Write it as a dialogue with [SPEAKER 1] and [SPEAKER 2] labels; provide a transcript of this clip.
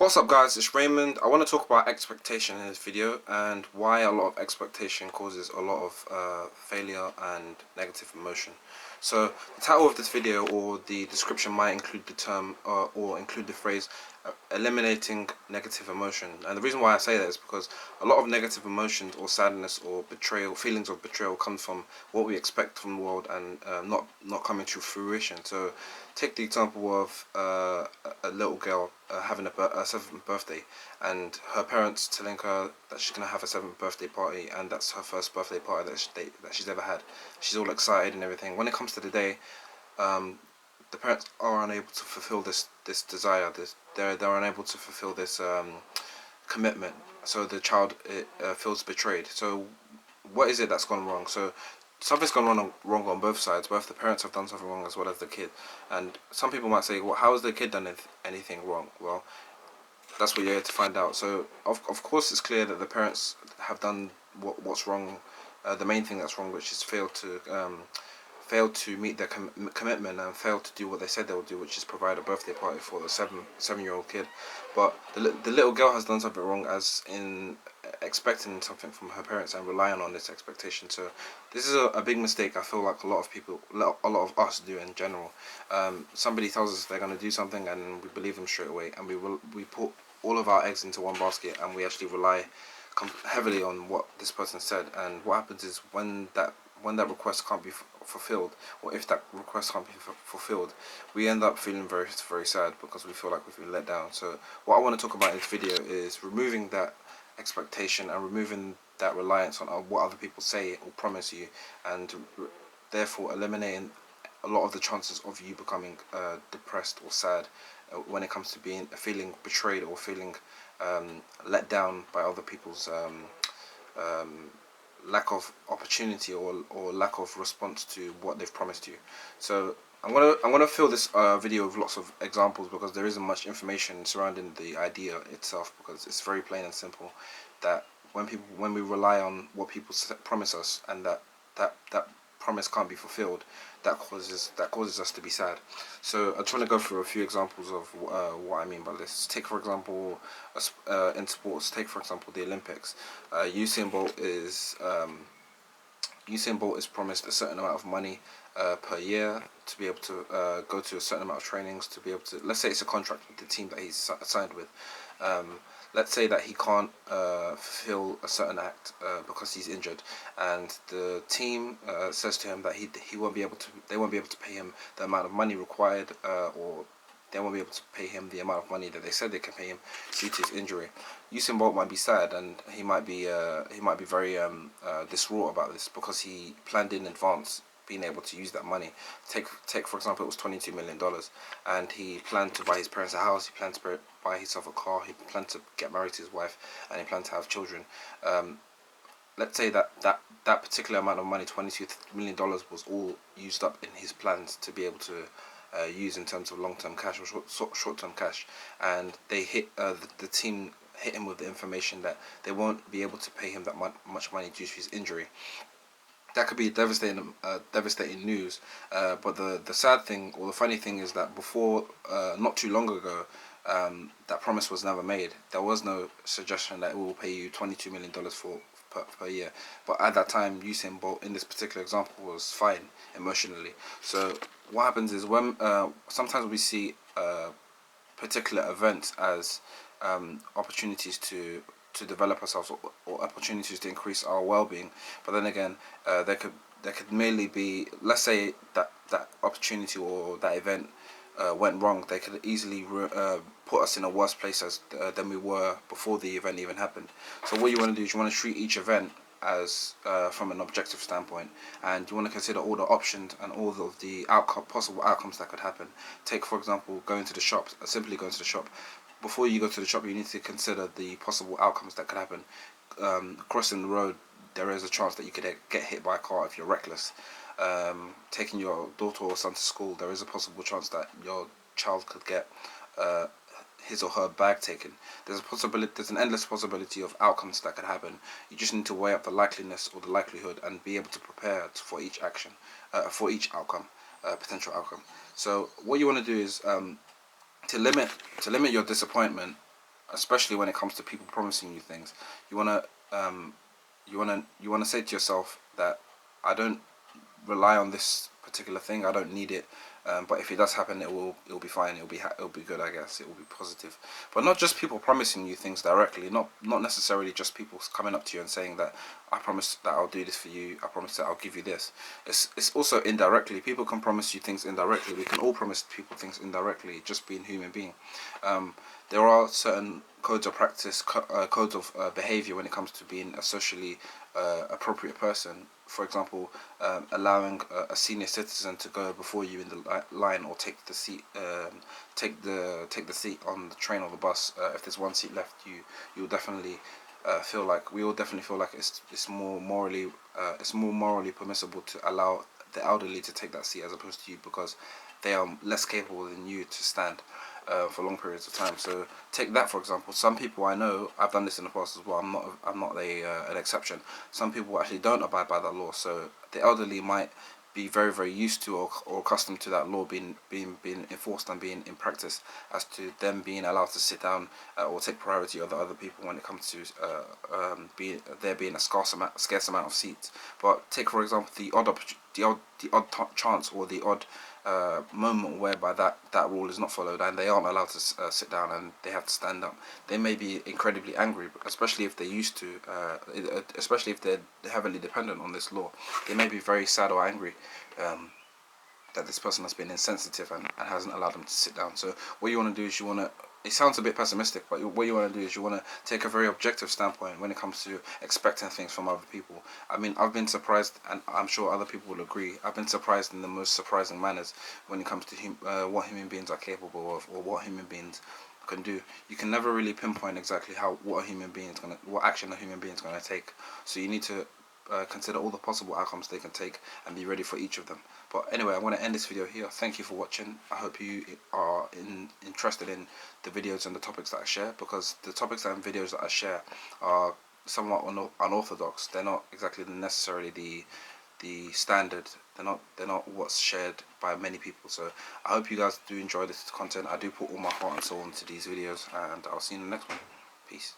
[SPEAKER 1] What's up guys, it's Raymond. I want to talk about expectation in this video and why a lot of expectation causes a lot of failure and negative emotion. So the title of this video or the description might include the term or include the phrase eliminating negative emotion. And the reason why I say that is because a lot of negative emotions or sadness or betrayal, feelings of betrayal, come from what we expect from the world and not coming to fruition. So take the example of a little girl having a seventh birthday, and her parents telling her that she's gonna have a seventh birthday party, and that's her first birthday party that she's ever had. She's all excited and everything. When it comes to the day, the parents are unable to fulfill this desire. They're unable to fulfill this commitment. So the child feels betrayed. So what is it that's gone wrong? So something's gone wrong on both sides. Both the parents have done something wrong as well as the kid. And some people might say, well, how has the kid done anything wrong? Well, that's what you're here to find out. So of course it's clear that the parents have done what's wrong. The main thing that's wrong, which is failed to meet their commitment and failed to do what they said they would do, which is provide a birthday party for the seven-year-old kid. But the little girl has done something wrong, as in expecting something from her parents and relying on this expectation. So this is a big mistake. I feel like a lot of people, a lot of us do in general. Somebody tells us they're going to do something and we believe them straight away, and we put all of our eggs into one basket, and we actually rely heavily on what this person said. And what happens is when that request can't be fulfilled, or if that request can't be fulfilled, we end up feeling very, very sad because we feel like we've been let down. So what I want to talk about in this video is removing that expectation and removing that reliance on what other people say or promise you, and therefore eliminating a lot of the chances of you becoming depressed or sad when it comes to feeling betrayed or feeling let down by other people's lack of opportunity or lack of response to what they've promised you. So I'm gonna fill this video with lots of examples because there isn't much information surrounding the idea itself, because it's very plain and simple that when we rely on what people promise us, and that promise can't be fulfilled, that causes us to be sad. So I just want to go through a few examples of what I mean by this. Take for example, in sports. Take for example the Olympics. Usain Bolt is promised a certain amount of money per year to be able to go to a certain amount of trainings, to be able to, let's say it's a contract with the team that he's signed with. Let's say that he can't fulfill a certain act because he's injured, and the team says to him that he won't be able to. They won't be able to pay him the amount of money required, or they won't be able to pay him the amount of money that they said they can pay him due to his injury. Usain Bolt might be sad, and he might be very distraught about this because he planned in advance being able to use that money. Take for example, it was $22 million, and he planned to buy his parents a house. He planned to buy himself a car. He planned to get married to his wife, and he planned to have children. Let's say that particular amount of money, $22 million, was all used up in his plans to be able to use in terms of long-term cash or short-term cash, and they the team hit him with the information that they won't be able to pay him that much money due to his injury. That could be devastating news, but the sad thing or the funny thing is that before, not too long ago, that promise was never made. There was no suggestion that it will pay you $22 million per year. But at that time, Usain Bolt, in this particular example, was fine emotionally. So what happens is when sometimes we see particular events as opportunities to develop ourselves, or opportunities to increase our well-being, but then again, there could merely be, let's say that opportunity or that event went wrong. They could easily put us in a worse place than we were before the event even happened. So what you want to do is you want to treat each event as from an objective standpoint, and you want to consider all the options and all of the possible outcomes that could happen. Take for example going to the shop, simply going to the shop. Before you go to the shop, you need to consider the possible outcomes that could happen. Crossing the road, there is a chance that you could get hit by a car if you're reckless. Taking your daughter or son to school, there is a possible chance that your child could get his or her bag taken. There's an endless possibility of outcomes that could happen. You just need to weigh up the likeliness or the likelihood and be able to prepare for each action, for each outcome, potential outcome. So what you want to do is to limit your disappointment especially when it comes to people promising you things. You wanna you wanna say to yourself that I don't rely on this particular thing. I don't need it. But if it does happen, it'll be fine. It'll be good. I guess it will be positive. But not just people promising you things directly. Not necessarily just people coming up to you and saying that I promise that I'll do this for you. I promise that I'll give you this. It's also indirectly. People can promise you things indirectly. We can all promise people things indirectly. Just being human being. There are certain codes of practice, codes of behavior when it comes to being a socially appropriate person. For example, allowing a senior citizen to go before you in the line, or take the seat, take the seat on the train or the bus. If there's one seat left, you'll definitely feel like we all definitely feel like it's more morally permissible to allow the elderly to take that seat as opposed to you, because they are less capable than you to stand for long periods of time. So take that for example. Some people I know, I've done this in the past as well. I'm not an exception. Some people actually don't abide by that law. So the elderly might be very very used to or accustomed to that law being enforced and being in practice, as to them being allowed to sit down or take priority over other people when it comes to there being a scarce amount of seats. But take for example the odd chance or the odd moment whereby that rule is not followed and they aren't allowed to sit down and they have to stand up. They may be incredibly angry, especially if they're used to, especially if they're heavily dependent on this law. They may be very sad or angry that this person has been insensitive and hasn't allowed them to sit down. So what you want to do is it sounds a bit pessimistic, but what you want to do is you want to take a very objective standpoint when it comes to expecting things from other people. I mean, I've been surprised, and I'm sure other people will agree, I've been surprised in the most surprising manners when it comes to what human beings are capable of, or what human beings can do. You can never really pinpoint exactly what action a human being is gonna take. So you need to consider all the possible outcomes they can take and be ready for each of them. But anyway, I'm going to end this video here. Thank you for watching. I hope you are interested in the videos and the topics that I share, because the topics and videos that I share are somewhat unorthodox. They're not exactly necessarily the standard. They're not what's shared by many people. So I hope you guys do enjoy this content. I do put all my heart and soul into these videos, and I'll see you in the next one. Peace.